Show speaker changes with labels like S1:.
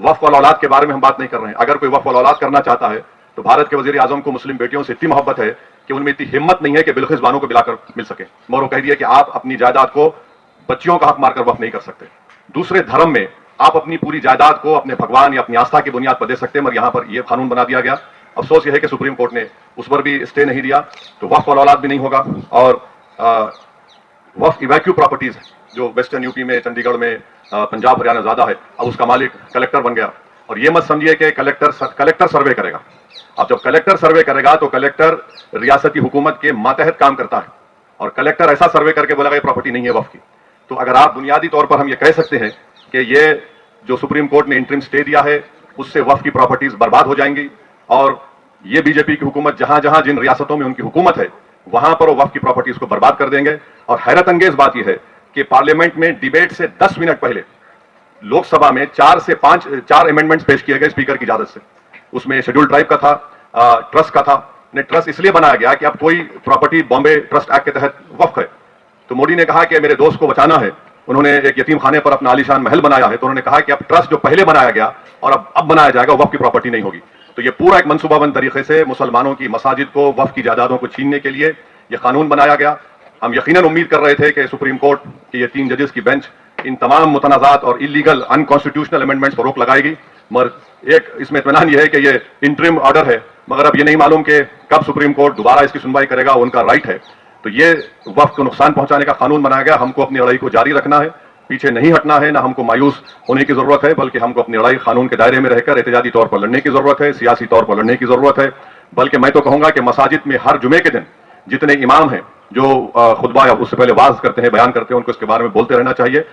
S1: वक्फ और औलाद के बारे में हम बात नहीं कर रहे हैं। अगर कोई वक्फ और औलाद करना चाहता है तो भारत के वजीर आजम को मुस्लिम बेटियों से इतनी मोहब्बत है कि उनमें इतनी हिम्मत नहीं है कि बिल्किस बानो को मिलाकर मिल सके, मगर वो कह दिया कि आप अपनी जायदाद को बच्चियों का हक मारकर वक्फ नहीं कर सकते। दूसरे धर्म में आप अपनी पूरी जायदाद को अपने भगवान या अपनी आस्था की बुनियाद पर दे सकते हैं, मगर यहां पर यह कानून बना दिया गया। अफसोस यह है कि सुप्रीम कोर्ट ने उस पर भी स्टे नहीं दिया, तो वक्फ और औलाद भी नहीं होगा। और वक्फ इवैक्यू प्रॉपर्टीज जो वेस्टर्न यूपी में, चंडीगढ़ में, पंजाब हरियाणा ज्यादा है, अब उसका मालिक कलेक्टर बन गया। और ये मत समझिए कि कलेक्टर सर्वे करेगा। अब जब कलेक्टर सर्वे करेगा तो कलेक्टर रियासती हुकूमत के मातहत काम करता है, और कलेक्टर ऐसा सर्वे करके बोलेगा ये प्रॉपर्टी नहीं है वक्फ की। तो अगर आप बुनियादी तौर पर हम ये कह सकते हैं कि ये जो सुप्रीम कोर्ट ने इंटरिम स्टे दिया है उससे वक्फ की प्रॉपर्टीज बर्बाद हो जाएंगी, और ये बीजेपी की हुकूमत जहां जहां जिन रियासतों में उनकी हुकूमत है वहां पर वो वक्फ की प्रॉपर्टीज को बर्बाद कर देंगे। और हैरत अंगेज बात यह है कि पार्लियामेंट में डिबेट से 10 मिनट पहले लोकसभा में 4 अमेंडमेंट्स पेश किए गए स्पीकर की इजाजत से। उसमें शेड्यूल ट्राइब का था, ट्रस्ट का था। ट्रस्ट इसलिए बनाया गया कि अब कोई प्रॉपर्टी बॉम्बे ट्रस्ट एक्ट के तहत वक्फ है, तो मोदी ने कहा कि मेरे दोस्त को बचाना है। उन्होंने एक यतीम खाने पर अपना आलीशान महल बनाया है, तो उन्होंने कहा कि अब ट्रस्ट जो पहले बनाया गया और अब बनाया जाएगा वक्फ की प्रॉपर्टी नहीं होगी। तो ये पूरा एक मनसूबाबंद तरीके से मुसलमानों की मसाजिद को, वक्फ की जायदादों को छीनने के लिए यह कानून बनाया गया। हम यकीनन उम्मीद कर रहे थे कि सुप्रीम कोर्ट की ये 3 जजेस की बेंच इन तमाम मुतनाज़ात और इलीगल अनकॉन्स्टिट्यूशनल अमेंडमेंट्स पर रोक लगाएगी, मगर एक इसमें इत्मीनान यह है कि ये इंटरिम ऑर्डर है, मगर अब ये नहीं मालूम कि कब सुप्रीम कोर्ट दोबारा इसकी सुनवाई करेगा, उनका राइट है। तो ये वक्फ को नुकसान पहुंचाने का कानून बनाया गया। हमको अपनी लड़ाई को जारी रखना है, पीछे नहीं हटना है, ना हमको मायूस होने की जरूरत है, बल्कि हमको अपनी लड़ाई कानून के दायरे में रहकर एहतजाजी तौर पर लड़ने की जरूरत है, सियासी तौर पर लड़ने की जरूरत है। बल्कि मैं तो कहूंगा कि मसाजिद में हर जुमे के दिन जितने इमाम हैं जो खुतबा या उससे पहले वाज करते हैं, बयान करते हैं, उनको इसके बारे में बोलते रहना चाहिए।